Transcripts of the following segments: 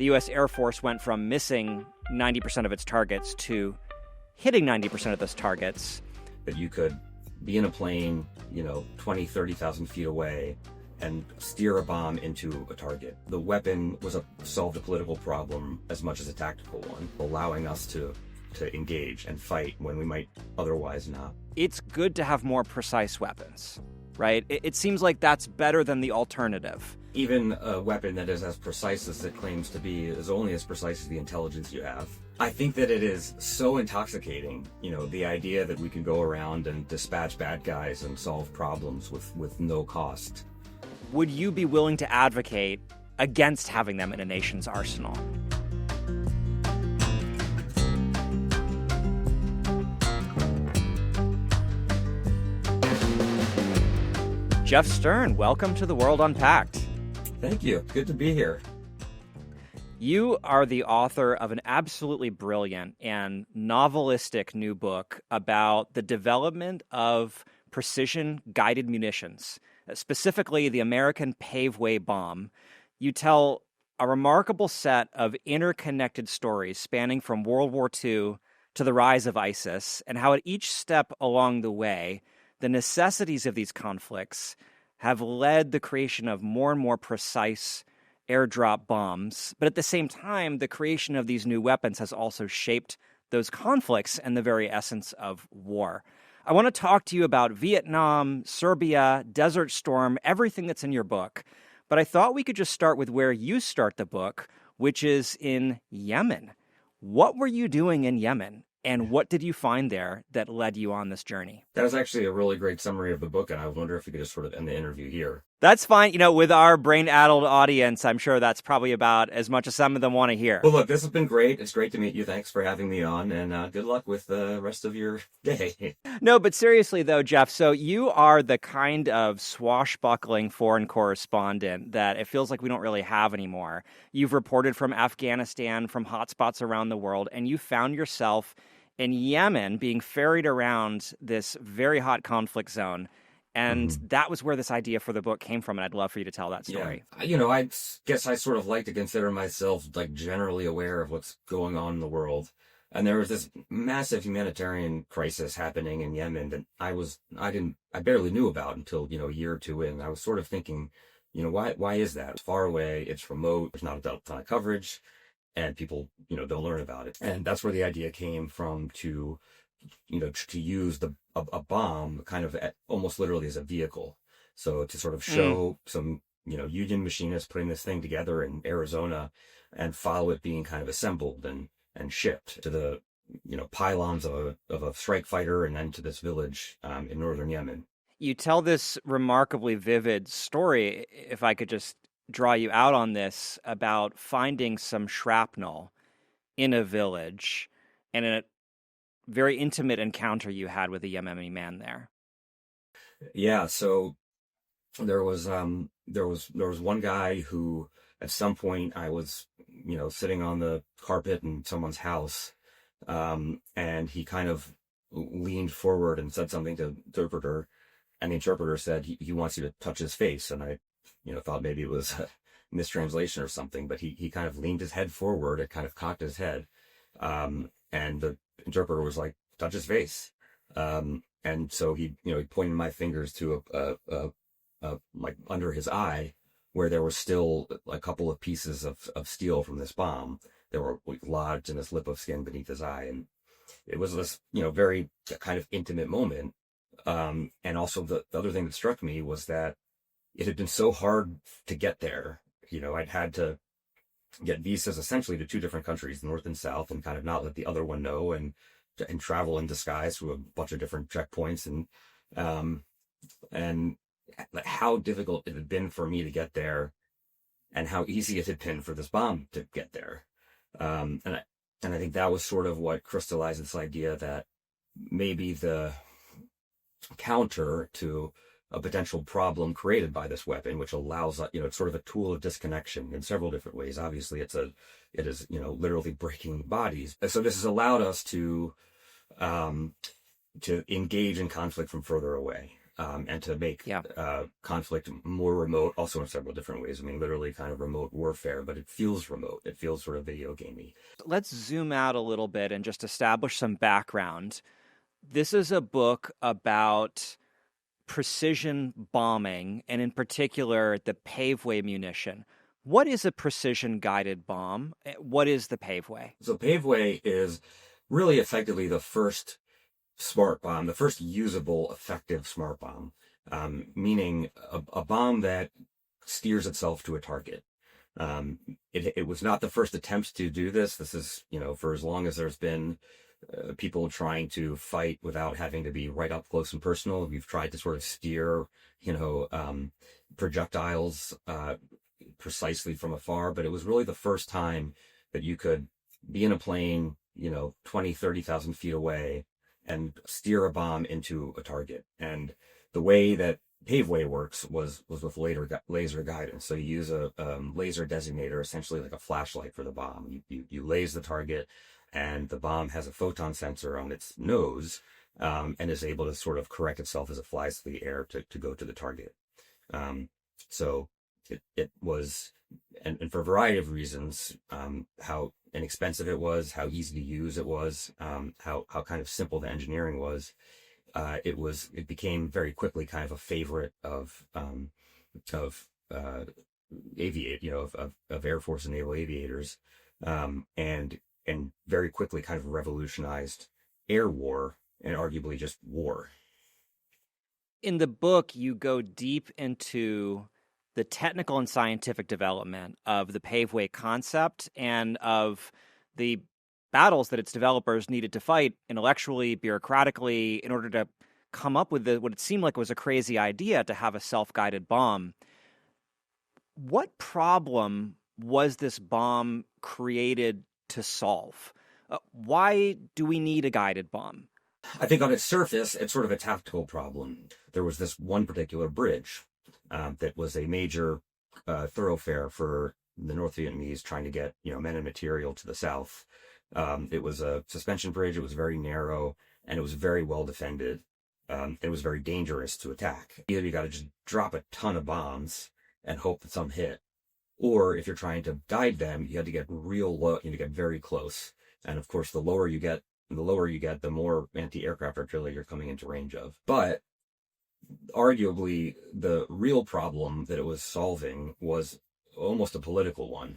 the U.S. Air Force went from missing 90% of its targets to hitting 90% of those targets. That you could be in a plane, 20, 30,000 feet away and steer a bomb into a target. The weapon solved a political problem as much as a tactical one, allowing us to engage and fight when we might otherwise not. It's good to have more precise weapons, right? It seems like that's better than the alternative. Even a weapon that is as precise as it claims to be is only as precise as the intelligence you have. I think that it is so intoxicating, the idea that we can go around and dispatch bad guys and solve problems with no cost. Would you be willing to advocate against having them in a nation's arsenal? Jeff Stern, welcome to the World Unpacked. Thank you. Good to be here. You are the author of an absolutely brilliant and novelistic new book about the development of precision-guided munitions, specifically the American Paveway bomb. You tell a remarkable set of interconnected stories spanning from World War II to the rise of ISIS, and how at each step along the way, the necessities of these conflicts have led the creation of more and more precise airdrop bombs. But at the same time, the creation of these new weapons has also shaped those conflicts and the very essence of war. I want to talk to you about Vietnam, Serbia, Desert Storm, everything that's in your book. But I thought we could just start with where you start the book, which is in Yemen. What were you doing in Yemen? And what did you find there that led you on this journey? That was actually a really great summary of the book, and I wonder if we could just sort of end the interview here. That's fine. With our brain-addled audience, I'm sure that's probably about as much as some of them want to hear. Well, look, this has been great. It's great to meet you. Thanks for having me on, and good luck with the rest of your day. No, but seriously, though, Jeff, so you are the kind of swashbuckling foreign correspondent that it feels like we don't really have anymore. You've reported from Afghanistan, from hotspots around the world, and you found yourself in Yemen being ferried around this very hot conflict zone. And that was where this idea for the book came from, and I'd love for you to tell that story. Yeah. I guess I sort of like to consider myself like generally aware of what's going on in the world. And there was this massive humanitarian crisis happening in Yemen that I barely knew about until, a year or two in. I was sort of thinking, why is that? It's far away, it's remote, there's not a ton of coverage, and people, don't learn about it. And that's where the idea came from to use a bomb kind of almost literally as a vehicle. So to sort of show some, union machinists putting this thing together in Arizona and follow it being kind of assembled and shipped to the, pylons of a strike fighter and then to this village in northern Yemen. You tell this remarkably vivid story, if I could just draw you out on this, about finding some shrapnel in a village and a very intimate encounter you had with a Yemeni man there. Yeah, so there was one guy who at some point I was, sitting on the carpet in someone's house, and he kind of leaned forward and said something to the interpreter, and the interpreter said he wants you to touch his face, and I thought maybe it was a mistranslation or something, but he kind of leaned his head forward and kind of cocked his head. And the interpreter was like, touch his face. And so he pointed my fingers to like under his eye where there was still a couple of pieces of steel from this bomb that were lodged in this lip of skin beneath his eye. And it was this, very kind of intimate moment. And also the other thing that struck me was that it had been so hard to get there. I'd had to get visas essentially to two different countries, North and South, and kind of not let the other one know, and travel in disguise through a bunch of different checkpoints, and how difficult it had been for me to get there, and how easy it had been for this bomb to get there. And I think that was sort of what crystallized this idea that maybe the counter to a potential problem created by this weapon, which allows, it's sort of a tool of disconnection in several different ways. Obviously, it is, literally breaking bodies. So this has allowed us to engage in conflict from further away. and to make Yeah. conflict more remote, also in several different ways. I mean, literally kind of remote warfare, but it feels remote. It feels sort of video gamey. Let's zoom out a little bit and just establish some background. This is a book about precision bombing, and in particular, the Paveway munition. What is a precision guided bomb? What is the Paveway? So Paveway is really effectively the first smart bomb, the first usable, effective smart bomb, meaning a bomb that steers itself to a target. It was not the first attempt to do this. This is, for as long as there's been people trying to fight without having to be right up close and personal, we've tried to sort of steer, projectiles precisely from afar. But it was really the first time that you could be in a plane, 20, 30,000 feet away and steer a bomb into a target. And the way that Paveway works was with laser guidance. So you use a laser designator, essentially like a flashlight for the bomb. You laze the target, and the bomb has a photon sensor on its nose, and is able to sort of correct itself as it flies through the air to go to the target. So it was, and for a variety of reasons, how inexpensive it was, how easy to use it was, how kind of simple the engineering was. It became very quickly kind of a favorite of Air Force and naval aviators, and very quickly kind of revolutionized air war and arguably just war. In the book, you go deep into the technical and scientific development of the Paveway concept and of the battles that its developers needed to fight intellectually, bureaucratically, in order to come up with what it seemed like was a crazy idea to have a self-guided bomb. What problem was this bomb created to solve? Why do we need a guided bomb? I think on its surface, it's sort of a tactical problem. There was this one particular bridge that was a major thoroughfare for the North Vietnamese trying to get, men and material to the south. It was a suspension bridge. It was very narrow, and it was very well defended. It was very dangerous to attack. Either you got to just drop a ton of bombs and hope that some hit, or if you're trying to guide them, you had to get real low. You had to get very close. And of course, the lower you get, the more anti-aircraft artillery you're coming into range of. But arguably, the real problem that it was solving was almost a political one,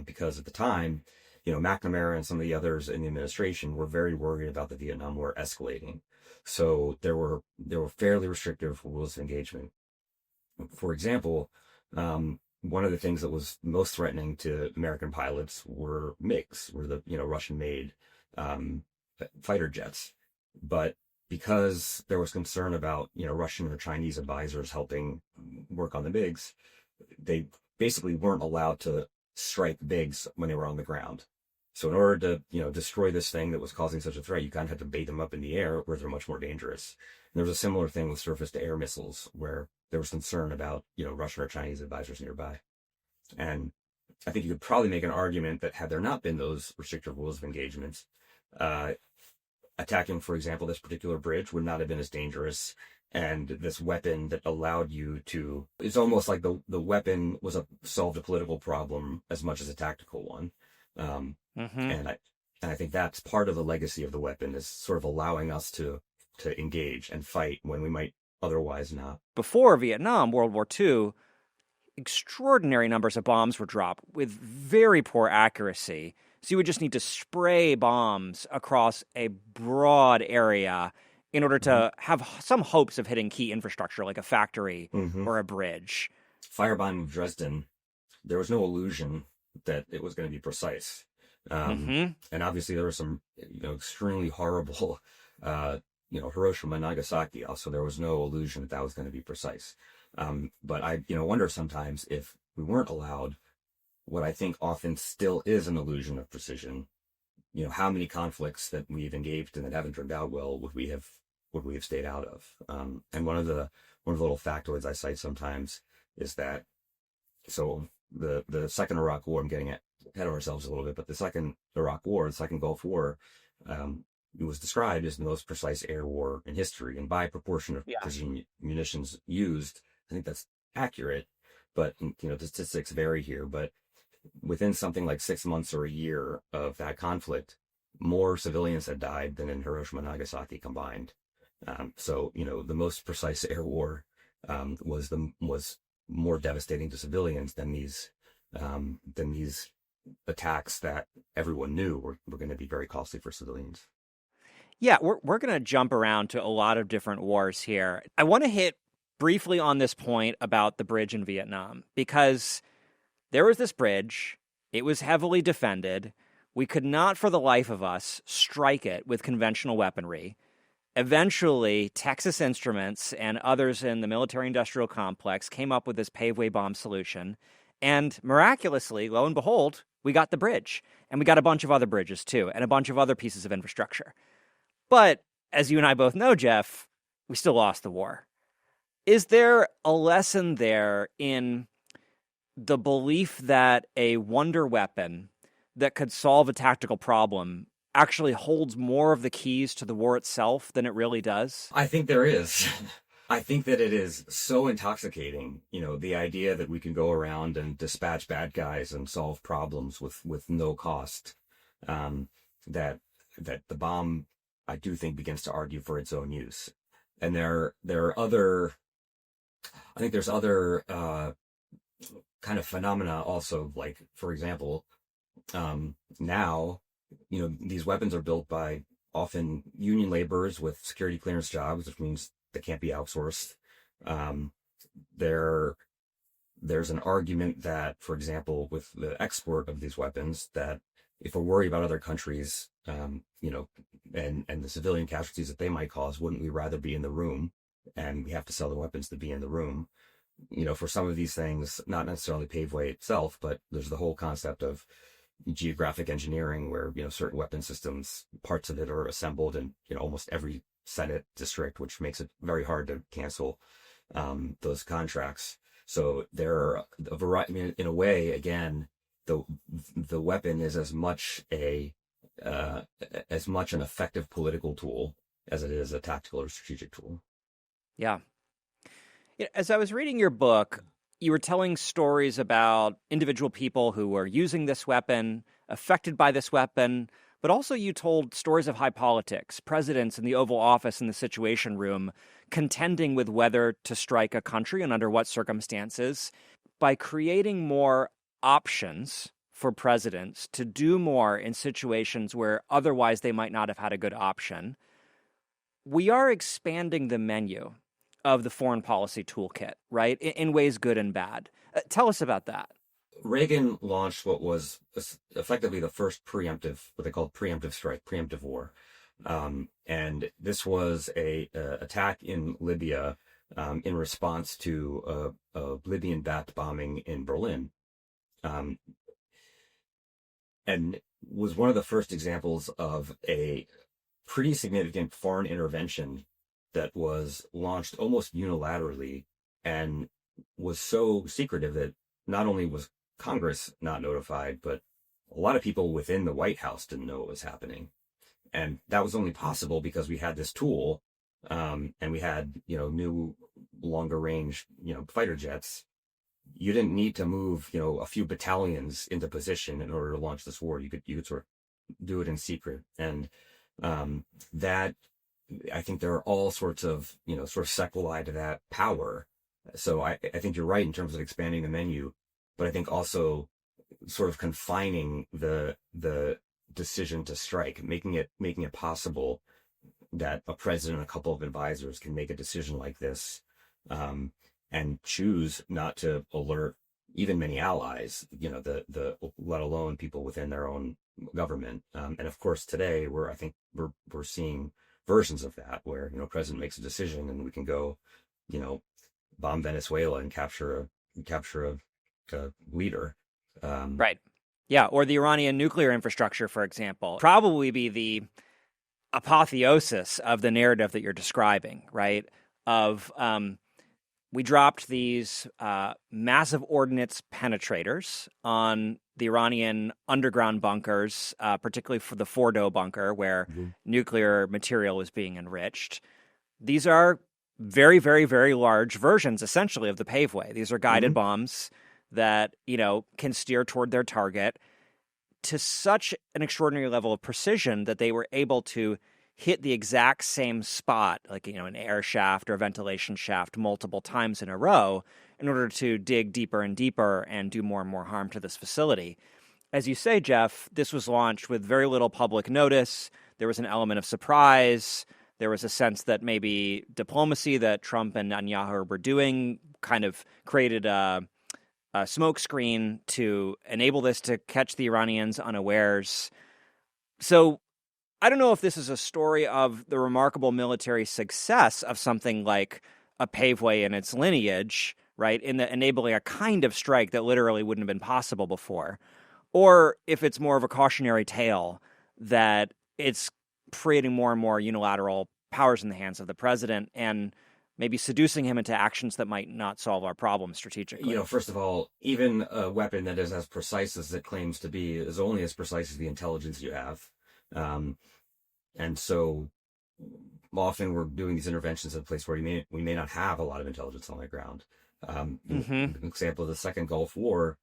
because at the time, McNamara and some of the others in the administration were very worried about the Vietnam War escalating. So there were fairly restrictive rules of engagement. For example, one of the things that was most threatening to American pilots were MiGs, were the Russian-made fighter jets. But because there was concern about Russian or Chinese advisors helping work on the MiGs, they basically weren't allowed to strike MiGs when they were on the ground. So in order to destroy this thing that was causing such a threat, you kind of had to bait them up in the air, where they're much more dangerous. And there was a similar thing with surface-to-air missiles, where there was concern about Russian or Chinese advisors nearby. And I think you could probably make an argument that had there not been those restrictive rules of engagement, attacking, for example, this particular bridge would not have been as dangerous. And this weapon that allowed you to, it's almost like the weapon solved a political problem as much as a tactical one. And I think that's part of the legacy of the weapon, is sort of allowing us to engage and fight when we might otherwise not. Before Vietnam, World War II, extraordinary numbers of bombs were dropped with very poor accuracy. So you would just need to spray bombs across a broad area in order to have some hopes of hitting key infrastructure like a factory or a bridge. Firebombing of Dresden, there was no illusion that it was going to be precise. And obviously there were some extremely horrible Hiroshima and Nagasaki. Also, there was no illusion that was going to be precise. But I wonder sometimes if we weren't allowed what I think often still is an illusion of precision. How many conflicts that we've engaged in that haven't turned out well would we have stayed out of? And one of the little factoids I cite sometimes is that, so the second Iraq War, I'm getting ahead of ourselves a little bit, but the second Iraq War, the second Gulf War, was described as the most precise air war in history. And by proportion of Yeah. precision munitions used, I think that's accurate. But, the statistics vary here. But within something like 6 months or a year of that conflict, more civilians had died than in Hiroshima and Nagasaki combined. So, the most precise air war was more devastating to civilians than these attacks that everyone knew were going to be very costly for civilians. Yeah, we're going to jump around to a lot of different wars here. I want to hit briefly on this point about the bridge in Vietnam, because there was this bridge. It was heavily defended. We could not, for the life of us, strike it with conventional weaponry. Eventually, Texas Instruments and others in the military-industrial complex came up with this Paveway bomb solution. And miraculously, lo and behold, we got the bridge. And we got a bunch of other bridges, too, and a bunch of other pieces of infrastructure. But as you and I both know, Jeff, we still lost the war. Is there a lesson there in the belief that a wonder weapon that could solve a tactical problem actually holds more of the keys to the war itself than it really does? I think there is. I think that it is so intoxicating, the idea that we can go around and dispatch bad guys and solve problems with no cost, that the bomb, I do think, begins to argue for its own use. And there are other, I think there's other kind of phenomena also, like, for example, now, these weapons are built by often union laborers with security clearance jobs, which means they can't be outsourced. There's an argument that, for example, with the export of these weapons, that if we're worried about other countries, and the civilian casualties that they might cause, wouldn't we rather be in the room? And we have to sell the weapons to be in the room. For some of these things, not necessarily Paveway itself, but there's the whole concept of geographic engineering, where certain weapon systems, parts of it are assembled in almost every Senate district, which makes it very hard to cancel those contracts. So there are a variety. I mean, in a way, again, the weapon is as much an effective political tool as it is a tactical or strategic tool. Yeah. As I was reading your book, you were telling stories about individual people who were using this weapon, affected by this weapon, but also you told stories of high politics, presidents in the Oval Office and the Situation Room contending with whether to strike a country and under what circumstances. By creating more options for presidents to do more in situations where otherwise they might not have had a good option, we are expanding the menu of the foreign policy toolkit, right? In ways good and bad. Tell us about that. Reagan launched what was effectively the first what they called preemptive strike, preemptive war. And this was a attack in Libya in response to a Libyan-backed bombing in Berlin. And was one of the first examples of a pretty significant foreign intervention that was launched almost unilaterally and was so secretive that not only was Congress not notified, but a lot of people within the White House didn't know what was happening. And that was only possible because we had this tool, and we had, new longer range, fighter jets. You didn't need to move, a few battalions into position in order to launch this war. You could sort of do it in secret. And that, I think there are all sorts of, sort of sequelae to that power. So I think you're right in terms of expanding the menu, but I think also sort of confining the decision to strike, making it possible that a president and a couple of advisors can make a decision like this, and choose not to alert even many allies, the let alone people within their own government. And of course, today we're seeing versions of that where, president makes a decision and we can go, bomb Venezuela and capture a leader. Right. Yeah. Or the Iranian nuclear infrastructure, for example, probably be the apotheosis of the narrative that you're describing, right? Of we dropped these massive ordnance penetrators on the Iranian underground bunkers, particularly for the Fordo bunker, where nuclear material was being enriched. These are very, very, very large versions, essentially, of the Paveway. These are guided bombs that, can steer toward their target to such an extraordinary level of precision that they were able to hit the exact same spot, like, an air shaft or a ventilation shaft multiple times in a row in order to dig deeper and deeper and do more and more harm to this facility. As you say, Jeff, this was launched with very little public notice. There was an element of surprise. There was a sense that maybe diplomacy that Trump and Netanyahu were doing kind of created a smokescreen to enable this to catch the Iranians unawares. So I don't know if this is a story of the remarkable military success of something like a Paveway in its lineage, right, in the enabling a kind of strike that literally wouldn't have been possible before, or if it's more of a cautionary tale that it's creating more and more unilateral powers in the hands of the president and maybe seducing him into actions that might not solve our problem strategically. First of all, even a weapon that is as precise as it claims to be is only as precise as the intelligence you have. And so often we're doing these interventions in a place where we may not have a lot of intelligence on the ground. An example of the Second Gulf War,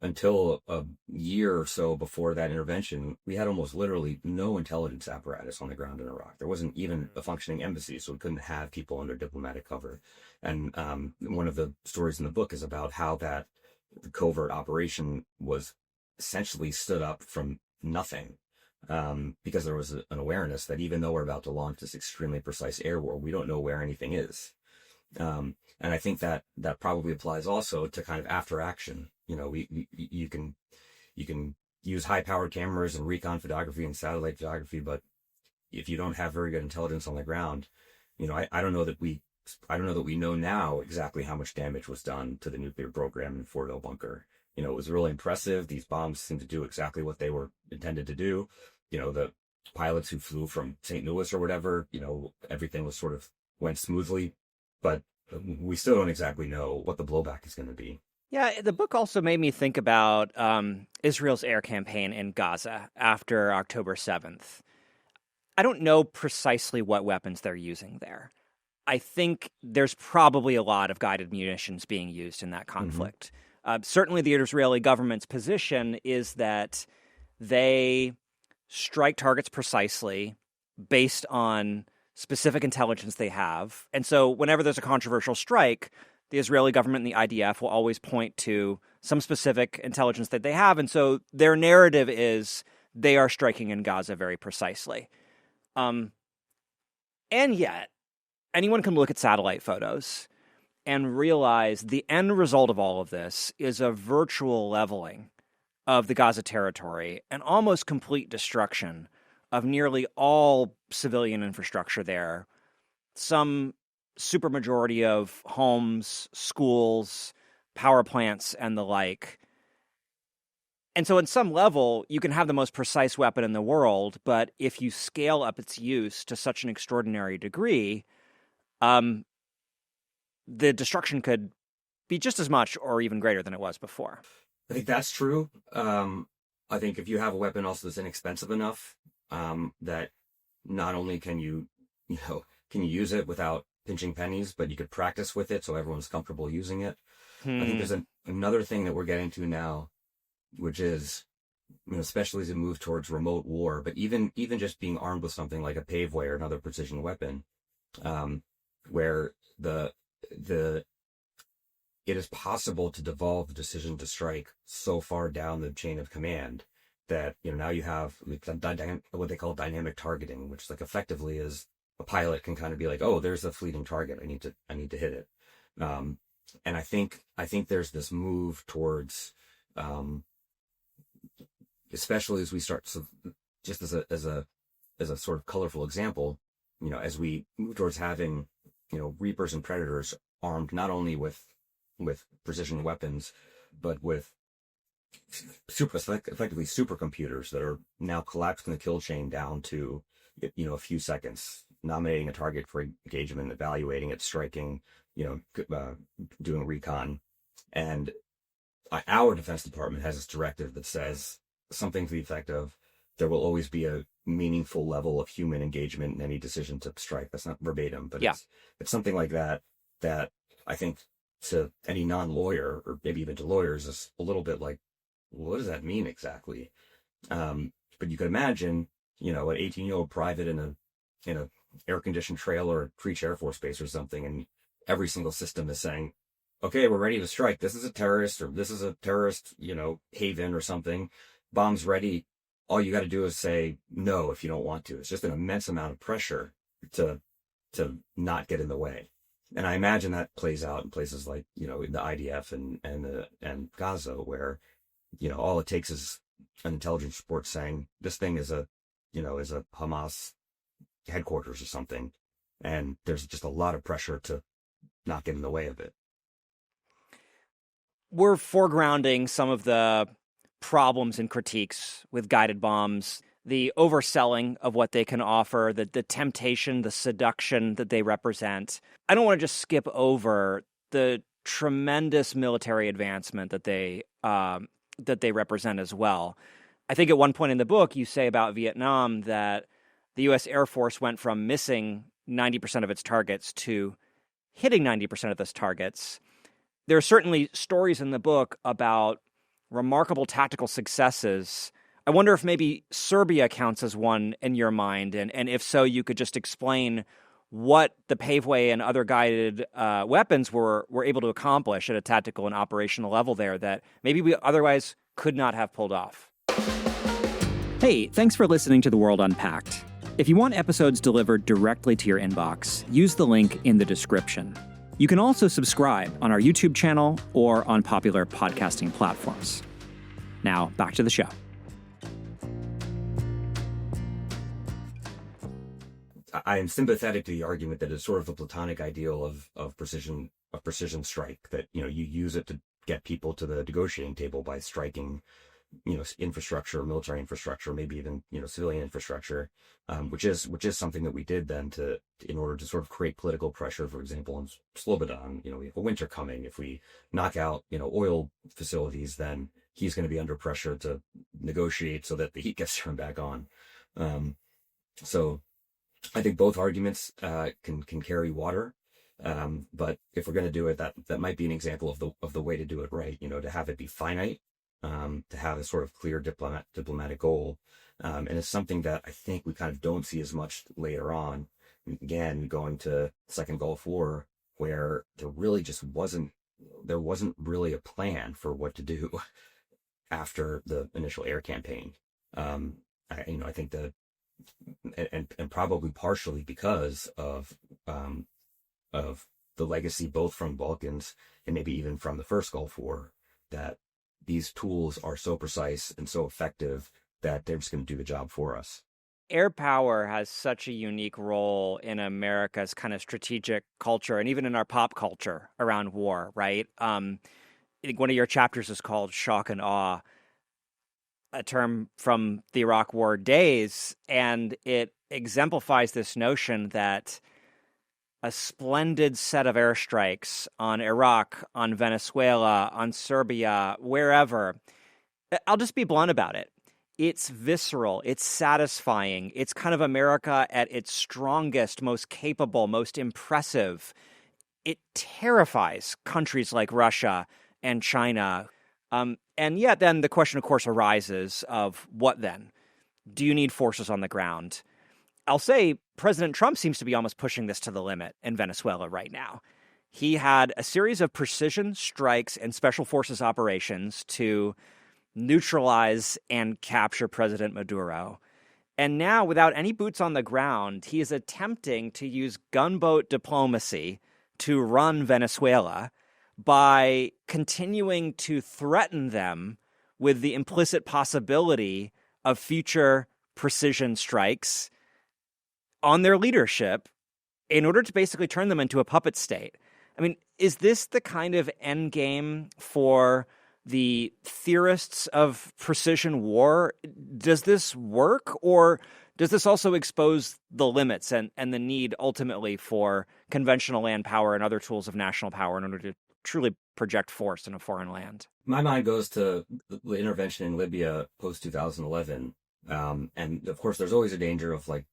until a year or so before that intervention, we had almost literally no intelligence apparatus on the ground in Iraq. There wasn't even a functioning embassy, so we couldn't have people under diplomatic cover. And one of the stories in the book is about how that covert operation was essentially stood up from nothing. Because there was an awareness that even though we're about to launch this extremely precise air war, we don't know where anything is. And I think that probably applies also to kind of after action. You can use high powered cameras and recon photography and satellite photography, but if you don't have very good intelligence on the ground, I don't know that we know now exactly how much damage was done to the nuclear program in Fordo bunker. It was really impressive. These bombs seemed to do exactly what they were intended to do. The pilots who flew from St. Louis or whatever, everything was sort of went smoothly, but we still don't exactly know what the blowback is going to be. Yeah, the book also made me think about Israel's air campaign in Gaza after October 7th. I don't know precisely what weapons they're using there. I think there's probably a lot of guided munitions being used in that conflict. Certainly the Israeli government's position is that they strike targets precisely based on specific intelligence they have. And so whenever there's a controversial strike, the Israeli government and the IDF will always point to some specific intelligence that they have. And so their narrative is they are striking in Gaza very precisely. And yet, anyone can look at satellite photos and realize the end result of all of this is a virtual leveling of the Gaza territory and almost complete destruction of nearly all civilian infrastructure there. Some supermajority of homes, schools, power plants, and the like. And so, in some level, you can have the most precise weapon in the world, but if you scale up its use to such an extraordinary degree, the destruction could be just as much or even greater than it was before. I think that's true. I think if you have a weapon also that's inexpensive enough, that not only can you use it without pinching pennies, but you could practice with it so everyone's comfortable using it. I think there's another thing that we're getting to now, which is, especially as we move towards remote war, but even just being armed with something like a Paveway or another precision weapon, where it is possible to devolve the decision to strike so far down the chain of command that, now you have what they call dynamic targeting, which effectively is a pilot can kind of be like, oh, there's a fleeting target. I need to hit it. And I think there's this move towards, especially as we start, so just as a sort of colorful example, as we move towards having, Reapers and Predators armed not only with precision weapons, but with effectively supercomputers that are now collapsing the kill chain down to, a few seconds, nominating a target for engagement, evaluating it, striking, doing recon. And our Defense Department has this directive that says something to the effect of there will always be a meaningful level of human engagement in any decision to strike. That's not verbatim, but it's something like that I think to any non-lawyer, or maybe even to lawyers, is a little bit like, what does that mean exactly? But you could imagine, an 18-year-old private in a air-conditioned trailer at Creech Air Force Base or something, and every single system is saying, okay, we're ready to strike. This is a terrorist, or this is a terrorist, haven or something. Bombs ready. All you got to do is say no if you don't want to. It's just an immense amount of pressure to not get in the way. And I imagine that plays out in places like, in the IDF and Gaza, where, all it takes is an intelligence report saying this thing is a Hamas headquarters or something. And there's just a lot of pressure to not get in the way of it. We're foregrounding some of the problems and critiques with guided bombs, the overselling of what they can offer, the temptation, the seduction that they represent. I don't want to just skip over the tremendous military advancement that they represent as well. I think at one point in the book, you say about Vietnam that the U.S. Air Force went from missing 90% of its targets to hitting 90% of those targets. There are certainly stories in the book about remarkable tactical successes. I wonder if maybe Serbia counts as one in your mind, and if so, you could just explain what the Paveway and other guided weapons were able to accomplish at a tactical and operational level there that maybe we otherwise could not have pulled off. Hey, thanks for listening to The World Unpacked. If you want episodes delivered directly to your inbox, use the link in the description. You can also subscribe on our YouTube channel or on popular podcasting platforms. Now, back to the show. I am sympathetic to the argument that it's sort of the platonic ideal of precision strike, that, you use it to get people to the negotiating table by striking, infrastructure, military infrastructure, maybe even, civilian infrastructure, which is something that we did then in order to sort of create political pressure. For example, in Slobodan, we have a winter coming. If we knock out, oil facilities, then he's going to be under pressure to negotiate so that the heat gets turned back on. So I think both arguments can carry water. But if we're going to do it, that might be an example of the way to do it right, to have it be finite, to have a sort of clear diplomatic goal. And it's something that I think we kind of don't see as much later on. Again, going to the Second Gulf War, where there wasn't really a plan for what to do after the initial air campaign. I think that, and probably partially because of the legacy both from Balkans and maybe even from the first Gulf War, that these tools are so precise and so effective that they're just going to do the job for us. Air power has such a unique role in America's kind of strategic culture and even in our pop culture around war, right? I think one of your chapters is called Shock and Awe, a term from the Iraq War days, and it exemplifies this notion that a splendid set of airstrikes on Iraq, on Venezuela, on Serbia, wherever. I'll just be blunt about it. It's visceral. It's satisfying. It's kind of America at its strongest, most capable, most impressive. It terrifies countries like Russia and China. And yet then the question, of course, arises of what then? Do you need forces on the ground? I'll say President Trump seems to be almost pushing this to the limit in Venezuela right now. He had a series of precision strikes and special forces operations to neutralize and capture President Maduro. And now, without any boots on the ground, he is attempting to use gunboat diplomacy to run Venezuela by continuing to threaten them with the implicit possibility of future precision strikes on their leadership in order to basically turn them into a puppet state. I mean, is this the kind of end game for the theorists of precision war? Does this work, or Does this also expose the limits and the need ultimately for conventional land power and other tools of national power in order to truly project force in a foreign land? My mind goes to the intervention in Libya post 2011. And of course, there's always a danger of like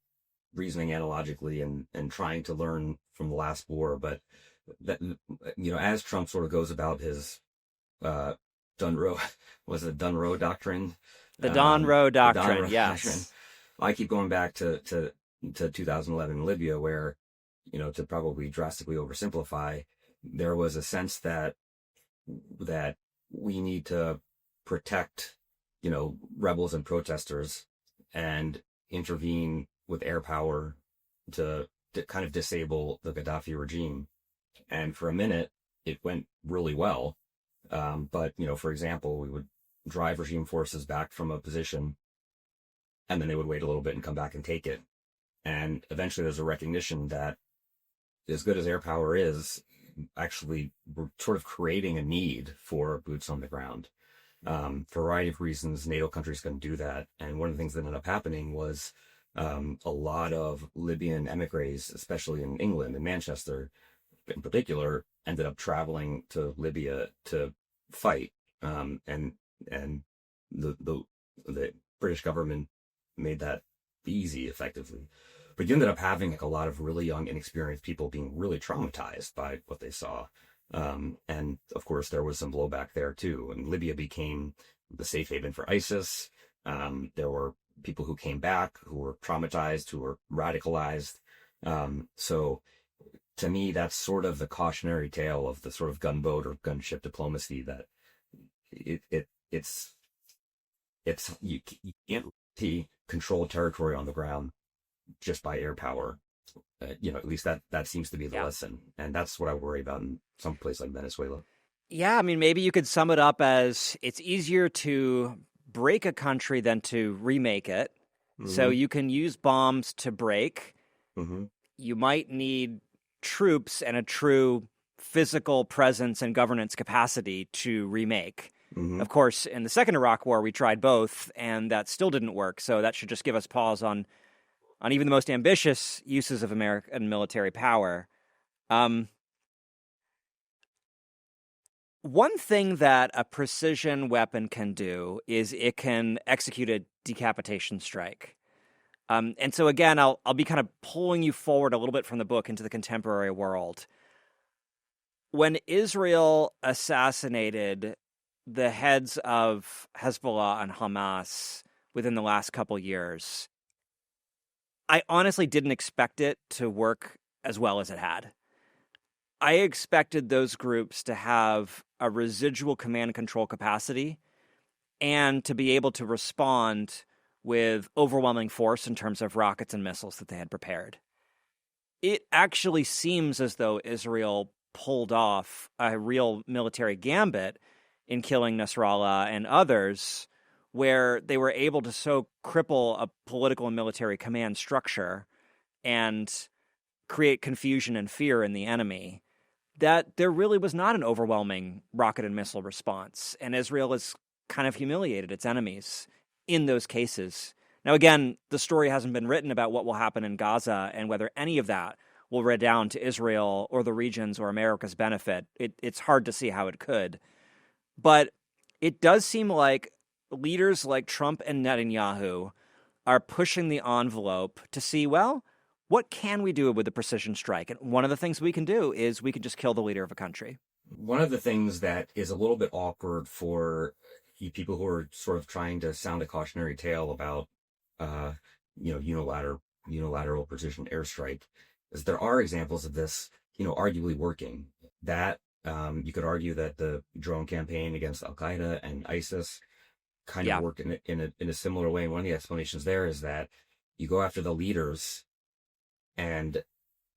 reasoning analogically and trying to learn from the last war. But that, as Trump sort of goes about his Dunroe, was it Dunroe doctrine? The Don Roe doctrine, the Don Roe yes. Doctrine. I keep going back to 2011 in Libya, where, to probably drastically oversimplify, there was a sense that we need to protect, rebels and protesters and intervene with air power to kind of disable the Gaddafi regime. And for a minute, it went really well. But, for example, we would drive regime forces back from a position, and then they would wait a little bit and come back and take it. And eventually there's a recognition that as good as air power is, actually we're sort of creating a need for boots on the ground. For a variety of reasons, NATO countries couldn't do that. And one of the things that ended up happening was a lot of Libyan emigres, especially in England and Manchester in particular, ended up traveling to Libya to fight. And the British government made that easy, effectively. But you ended up having like a lot of really young, inexperienced people being really traumatized by what they saw. And of course, there was some blowback there too. And Libya became the safe haven for ISIS. There were people who came back who were traumatized, who were radicalized. So to me, that's sort of the cautionary tale of the sort of gunboat or gunship diplomacy that it's you can't control territory on the ground just by air power. At least that seems to be the lesson. And that's what I worry about in some place like Venezuela. Yeah, I mean, maybe you could sum it up as it's easier to break a country than to remake it. Mm-hmm. So you can use bombs to break. Mm-hmm. You might need troops and a true physical presence and governance capacity to remake. Mm-hmm. Of course, in the second Iraq War, we tried both, and that still didn't work. So that should just give us pause on even the most ambitious uses of American military power. One thing that a precision weapon can do is it can execute a decapitation strike. And so again, I'll be kind of pulling you forward a little bit from the book into the contemporary world. When Israel assassinated the heads of Hezbollah and Hamas within the last couple years, I honestly didn't expect it to work as well as it had. I expected those groups to have a residual command and control capacity and to be able to respond with overwhelming force in terms of rockets and missiles that they had prepared. It actually seems as though Israel pulled off a real military gambit in killing Nasrallah and others, where they were able to so cripple a political and military command structure and create confusion and fear in the enemy, that there really was not an overwhelming rocket and missile response. And Israel has kind of humiliated its enemies in those cases. Now, again, the story hasn't been written about what will happen in Gaza and whether any of that will redound to Israel or the region's or America's benefit. It's hard to see how it could. But it does seem like leaders like Trump and Netanyahu are pushing the envelope to see, well, what can we do with the precision strike? And one of the things we can do is we can just kill the leader of a country. One of the things that is a little bit awkward for people who are sort of trying to sound a cautionary tale about, unilateral precision airstrike is there are examples of this, arguably working. That you could argue that the drone campaign against Al-Qaeda and ISIS kind of worked in a similar way. And one of the explanations there is that you go after the leaders, and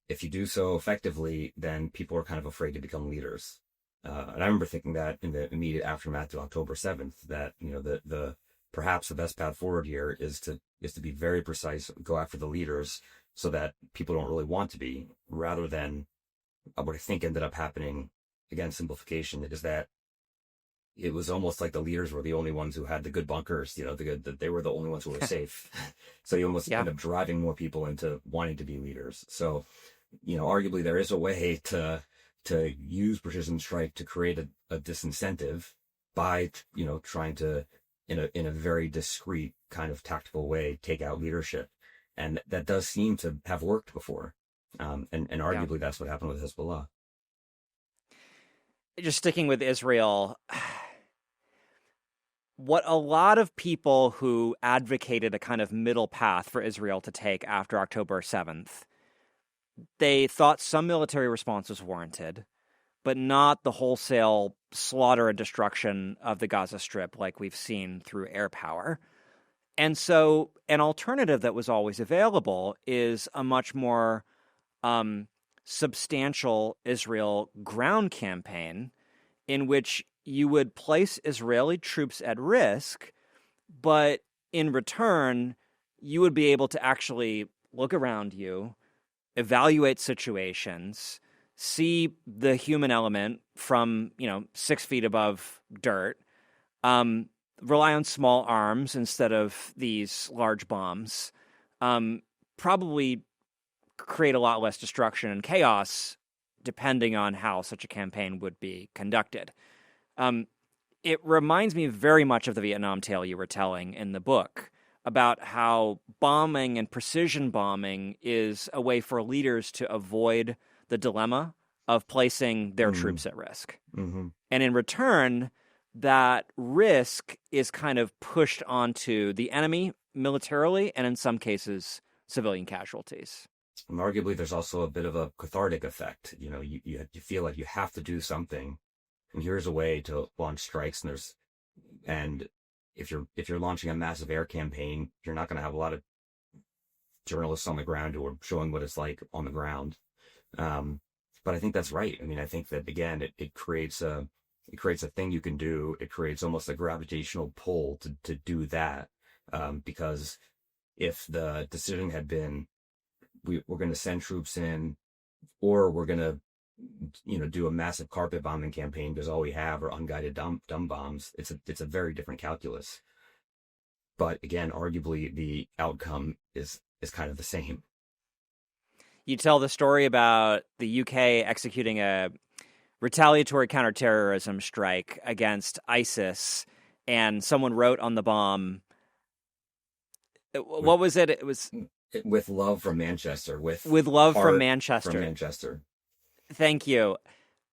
if you do so effectively, then people are kind of afraid to become leaders. And I remember thinking that in the immediate aftermath to October 7th, that the perhaps the best path forward here is to be very precise, go after the leaders, so that people don't really want to be, rather than what I think ended up happening. Again, simplification is that it was almost like the leaders were the only ones who had the good bunkers, that they were the only ones who were safe. So you almost Yeah. end up driving more people into wanting to be leaders. So, arguably there is a way to use precision strike to create a disincentive by, trying to, in a very discreet kind of tactical way, take out leadership. And that does seem to have worked before. And Yeah. arguably that's what happened with Hezbollah. Just sticking with Israel, what a lot of people who advocated a kind of middle path for Israel to take after October 7th, they thought some military response was warranted, but not the wholesale slaughter and destruction of the Gaza Strip like we've seen through air power. And so an alternative that was always available is a much more substantial Israel ground campaign in which you would place Israeli troops at risk, but in return, you would be able to actually look around you, evaluate situations, see the human element from, 6 feet above dirt, rely on small arms instead of these large bombs, probably create a lot less destruction and chaos depending on how such a campaign would be conducted. It reminds me very much of the Vietnam tale you were telling in the book about how bombing and precision bombing is a way for leaders to avoid the dilemma of placing their troops at risk. Mm-hmm. And in return, that risk is kind of pushed onto the enemy militarily and in some cases civilian casualties. And arguably there's also a bit of a cathartic effect. You feel like you have to do something, and here's a way to launch strikes. And if you're launching a massive air campaign, you're not going to have a lot of journalists on the ground who are showing what it's like on the ground. But I think that's right. I mean, I think that again, it creates a thing you can do. It creates almost a gravitational pull to do that. Because if the decision had been, we're going to send troops in, or we're going to, do a massive carpet bombing campaign because all we have are unguided dumb bombs, it's a very different calculus. But again, arguably the outcome is kind of the same. You tell the story about the UK executing a retaliatory counterterrorism strike against ISIS, and someone wrote on the bomb, what was it? It was with love from Manchester. With love from heart Manchester. From Manchester. Thank you.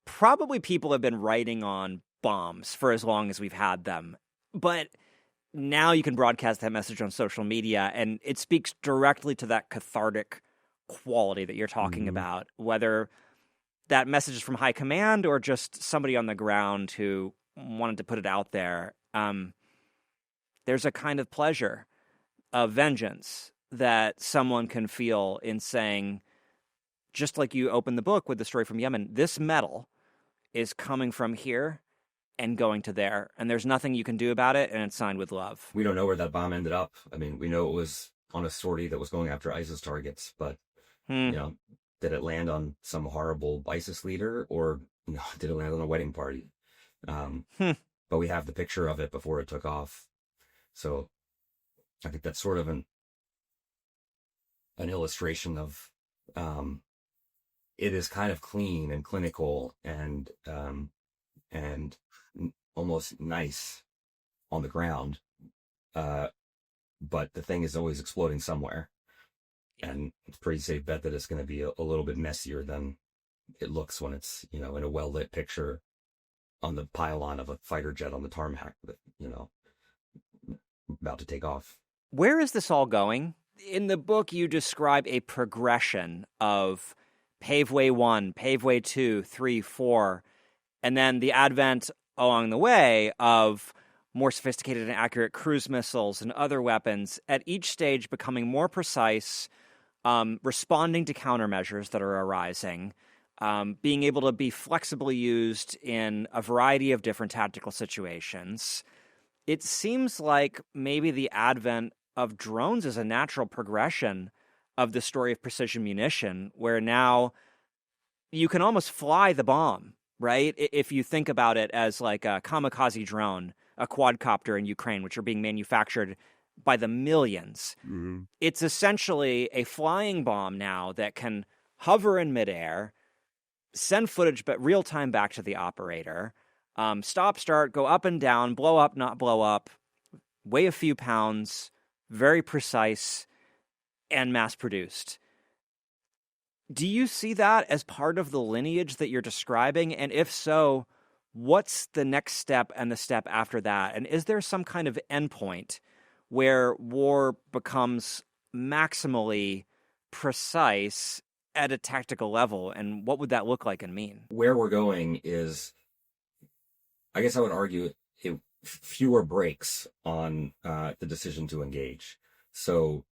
Probably people have been writing on bombs for as long as we've had them, but now you can broadcast that message on social media, and it speaks directly to that cathartic quality that you're talking about, whether that message is from high command or just somebody on the ground who wanted to put it out there. There's a kind of pleasure of vengeance that someone can feel in saying, just like you open the book with the story from Yemen, this metal is coming from here and going to there, and there's nothing you can do about it, and it's signed with love. We don't know where that bomb ended up. I mean, we know it was on a sortie that was going after ISIS targets, but did it land on some horrible ISIS leader, or did it land on a wedding party? But we have the picture of it before it took off, so I think that's sort of an illustration of it is kind of clean and clinical and almost nice on the ground, but the thing is always exploding somewhere, and it's a pretty safe bet that it's going to be a little bit messier than it looks when it's in a well-lit picture on the pylon of a fighter jet on the tarmac that about to take off. Where is this all going? In the book, you describe a progression of Paveway 1, Paveway 2, 3, 4, and then the advent along the way of more sophisticated and accurate cruise missiles and other weapons, at each stage becoming more precise, responding to countermeasures that are arising, being able to be flexibly used in a variety of different tactical situations. It seems like maybe the advent of drones is a natural progression of the story of precision munition, where now you can almost fly the bomb right? If you think about it as like a kamikaze drone, a quadcopter in Ukraine, which are being manufactured by the millions, Mm-hmm. it's essentially a flying bomb now that can hover in midair, send footage but real time back to the operator, stop, start, go up and down, blow up, not blow up, weigh a few pounds, very precise, and mass produced. Do you see that as part of the lineage that you're describing? And if so, what's the next step and the step after that? And is there some kind of endpoint where war becomes maximally precise at a tactical level? And what would that look like and mean? Where we're going is, I guess I would argue, fewer breaks on the decision to engage. So,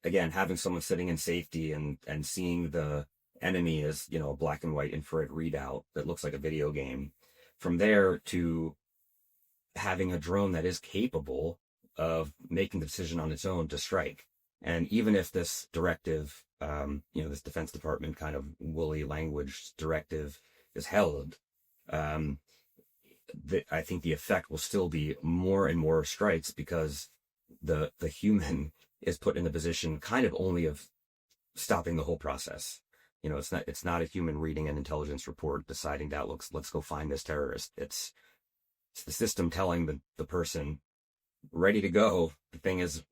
again, having someone sitting in safety and seeing the enemy as, a black and white infrared readout that looks like a video game. From there to having a drone that is capable of making the decision on its own to strike. And even if this directive, this Defense Department kind of woolly language directive is held, I think the effect will still be more and more strikes because the human is put in the position kind of only of stopping the whole process. It's not a human reading an intelligence report deciding that let's go find this terrorist. It's the system telling the person ready to go. The thing is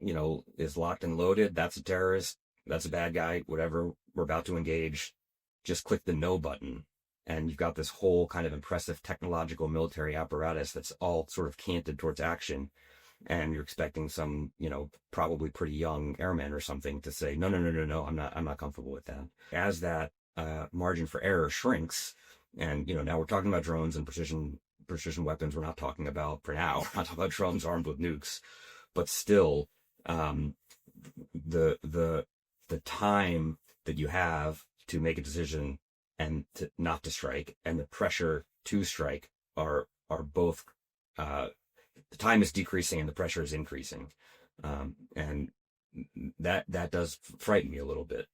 locked and loaded. That's a terrorist. That's a bad guy. Whatever. We're about to engage. Just click the no button. And you've got this whole kind of impressive technological military apparatus that's all sort of canted towards action. And you're expecting some, probably pretty young airman or something to say, no, I'm not comfortable with that. As that margin for error shrinks, and, now we're talking about drones and precision weapons. We're not talking about, for now, we're not talking about drones armed with nukes, but still, the time that you have to make a decision and to not to strike and the pressure to strike are both, the time is decreasing and the pressure is increasing. And that does frighten me a little bit,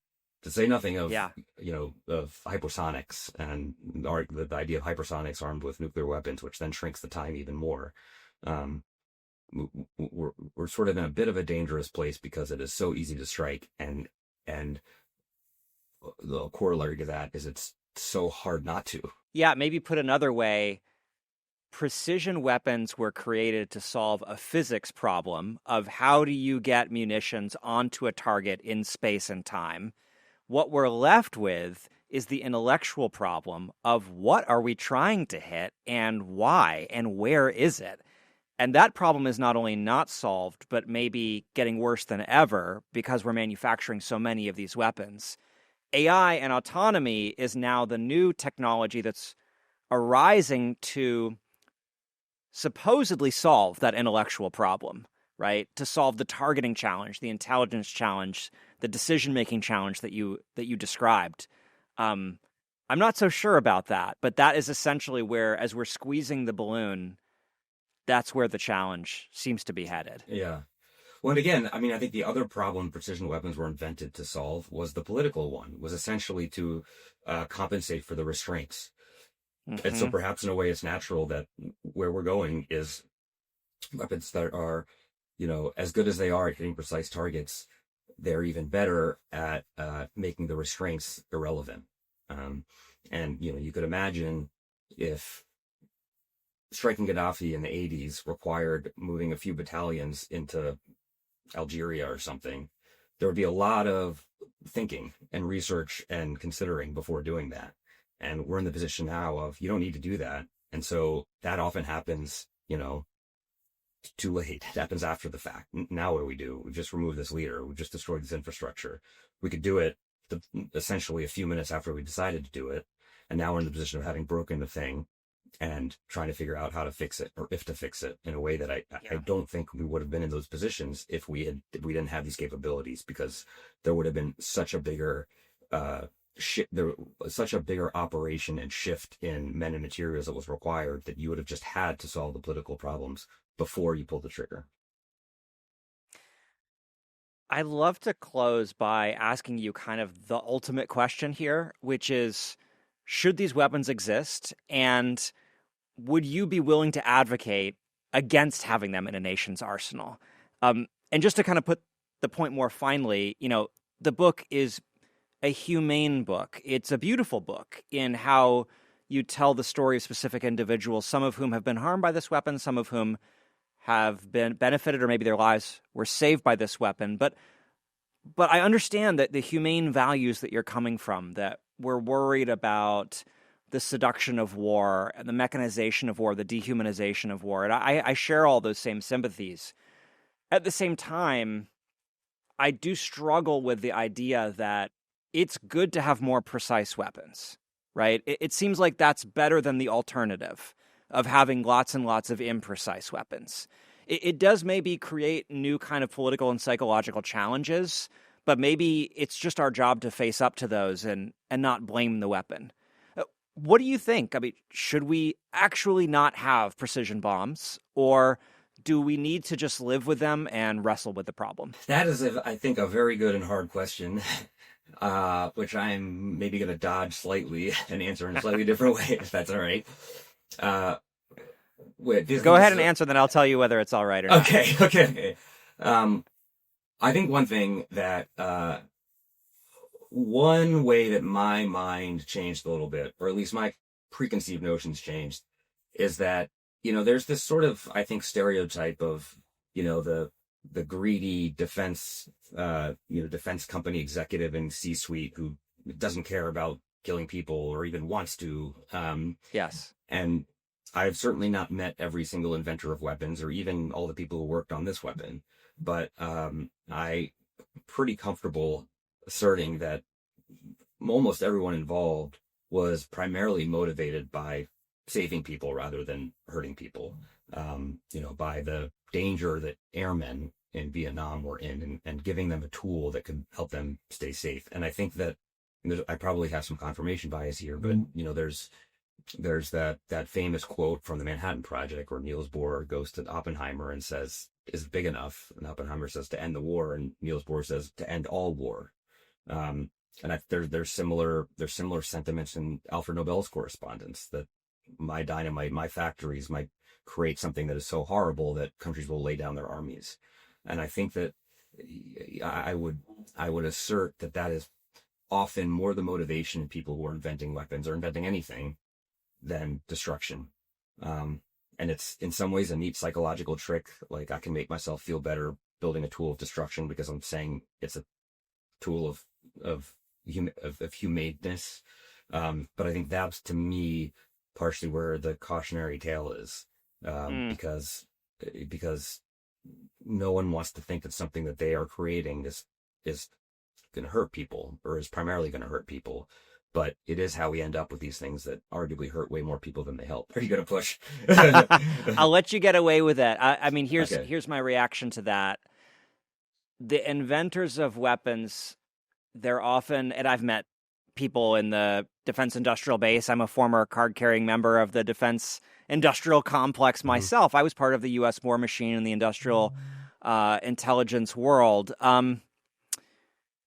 to say nothing of, of hypersonics and the idea of hypersonics armed with nuclear weapons, which then shrinks the time even more. We're sort of in a bit of a dangerous place because it is so easy to strike. And the corollary to that is it's so hard not to. Yeah, maybe put another way, precision weapons were created to solve a physics problem of how do you get munitions onto a target in space and time. What we're left with is the intellectual problem of what are we trying to hit and why and where is it? And that problem is not only not solved, but maybe getting worse than ever because we're manufacturing so many of these weapons. AI and autonomy is now the new technology that's arising to supposedly solve that intellectual problem, right? To solve the targeting challenge, the intelligence challenge, the decision-making challenge that you described. I'm not so sure about that, but that is essentially where, as we're squeezing the balloon, that's where the challenge seems to be headed. Yeah. Well, and again, I think the other problem precision weapons were invented to solve was the political one, was essentially to compensate for the restraints. Mm-hmm. And so perhaps in a way it's natural that where we're going is weapons that are, as good as they are at hitting precise targets, they're even better at making the restraints irrelevant. And, you could imagine if striking Gaddafi in the 80s required moving a few battalions into Algeria or something, there would be a lot of thinking and research and considering before doing that. And we're in the position now of you don't need to do that. And so that often happens, too late. It happens after the fact. Now what do we do? We've just removed this leader. We've just destroyed this infrastructure. We could do it essentially a few minutes after we decided to do it. And now we're in the position of having broken the thing and trying to figure out how to fix it or if to fix it in a way that I don't think we would have been in those positions if we didn't have these capabilities, because there would have been such a bigger such a bigger operation and shift in men and materials that was required that you would have just had to solve the political problems before you pulled the trigger. I'd love to close by asking you kind of the ultimate question here, which is, should these weapons exist? And would you be willing to advocate against having them in a nation's arsenal? And just to kind of put the point more finely, the book is a humane book. It's a beautiful book in how you tell the story of specific individuals, some of whom have been harmed by this weapon, some of whom have been benefited, or maybe their lives were saved by this weapon. But I understand that the humane values that you're coming from, that we're worried about the seduction of war and the mechanization of war, the dehumanization of war. And I share all those same sympathies. At the same time, I do struggle with the idea that it's good to have more precise weapons, right? It seems like that's better than the alternative of having lots and lots of imprecise weapons. It does maybe create new kind of political and psychological challenges, but maybe it's just our job to face up to those and not blame the weapon. What do you think? I mean, should we actually not have precision bombs, or do we need to just live with them and wrestle with the problem? That is, I think, a very good and hard question, which I'm maybe going to dodge slightly and answer in a slightly different way, if that's all right. Go ahead and answer, then I'll tell you whether it's all right or not. Okay. I think one thing that, one way that my mind changed a little bit, or at least my preconceived notions changed, is that, there's this sort of, I think, stereotype of, the greedy defense company executive in C-suite who doesn't care about killing people or even wants to. Yes. And I've certainly not met every single inventor of weapons or even all the people who worked on this weapon, but I'm pretty comfortable asserting that almost everyone involved was primarily motivated by saving people rather than hurting people, by the danger that airmen in Vietnam were in, and giving them a tool that could help them stay safe. And I think that I probably have some confirmation bias here, but there's that famous quote from the Manhattan Project where Niels Bohr goes to Oppenheimer and says, "Is it big enough?" And Oppenheimer says, "To end the war," and Niels Bohr says, "To end all war." And there's similar sentiments in Alfred Nobel's correspondence, that my dynamite, my factories might create something that is so horrible that countries will lay down their armies. And I think that I would assert that is often more the motivation in people who are inventing weapons or inventing anything than destruction. And it's in some ways a neat psychological trick. Like, I can make myself feel better building a tool of destruction because I'm saying it's a tool of humaneness. But I think that's, to me, partially where the cautionary tale is, because no one wants to think that something that they are creating is going to hurt people, or is primarily going to hurt people. But it is how we end up with these things that arguably hurt way more people than they help. Are you going to push? I'll let you get away with it. I mean, here's my reaction to that. The inventors of weapons, they're often, and I've met people in the defense industrial base. I'm a former card-carrying member of the defense industrial complex myself. I was part of the U.S. war machine in the industrial intelligence world.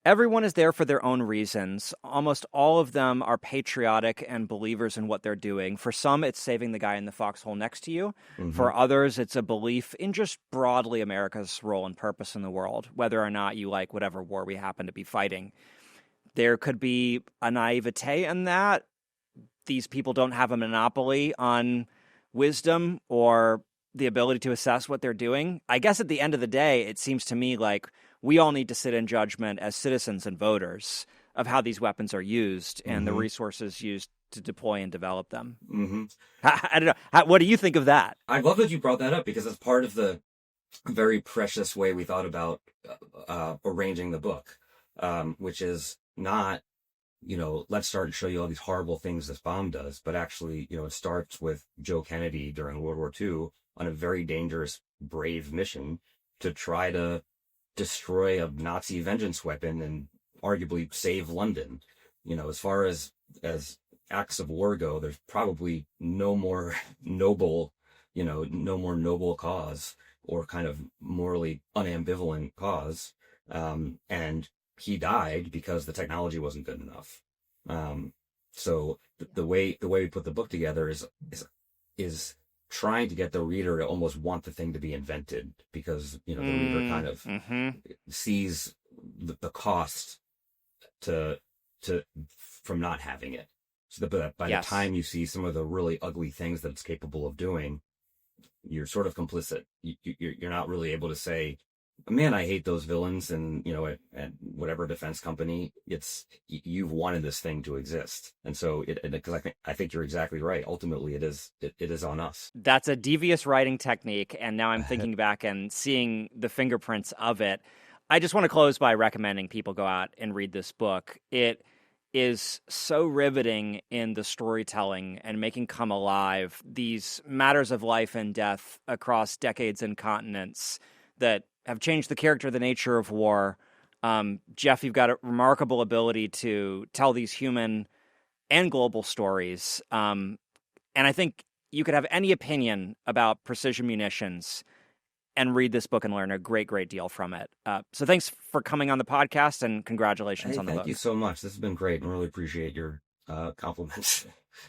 Everyone is there for their own reasons. Almost all of them are patriotic and believers in what they're doing. For some, it's saving the guy in the foxhole next to you. For others, it's a belief in just broadly America's role and purpose in the world, whether or not you like whatever war we happen to be fighting. There could be a naivete in that. These people don't have a monopoly on wisdom or the ability to assess what they're doing. I guess at the end of the day, it seems to me like we all need to sit in judgment as citizens and voters of how these weapons are used and the resources used to deploy and develop them. I don't know. What do you think of that? I love that you brought that up, because it's part of the very precious way we thought about arranging the book, which is not, let's start and show you all these horrible things this bomb does, but actually, it starts with Joe Kennedy during World War II on a very dangerous, brave mission to try to destroy a Nazi vengeance weapon and arguably save London. As far as acts of war go, there's probably no more noble cause or kind of morally unambivalent cause. And he died because the technology wasn't good enough. So the way we put the book together is trying to get the reader to almost want the thing to be invented, because the reader kind of sees the cost from not having it. So that by the time you see some of the really ugly things that it's capable of doing, you're sort of complicit. You're not really able to say, man, I hate those villains, and at whatever defense company, you've wanted this thing to exist, and so because I think you're exactly right. Ultimately, it is on us. That's a devious writing technique, and now I'm thinking back and seeing the fingerprints of it. I just want to close by recommending people go out and read this book. It is so riveting in the storytelling and making come alive these matters of life and death across decades and continents that have changed the character, the nature of war. Jeff, you've got a remarkable ability to tell these human and global stories. And I think you could have any opinion about precision munitions and read this book and learn a great, great deal from it. So thanks for coming on the podcast, and congratulations on the book. Thank you so much. This has been great, and really appreciate your compliments.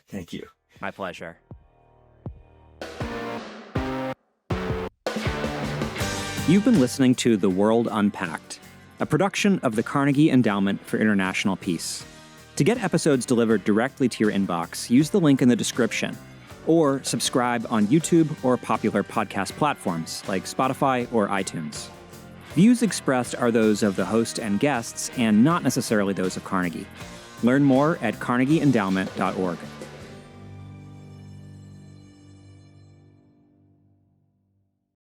Thank you. My pleasure. You've been listening to The World Unpacked, a production of the Carnegie Endowment for International Peace. To get episodes delivered directly to your inbox, use the link in the description, or subscribe on YouTube or popular podcast platforms like Spotify or iTunes. Views expressed are those of the host and guests, and not necessarily those of Carnegie. Learn more at carnegieendowment.org.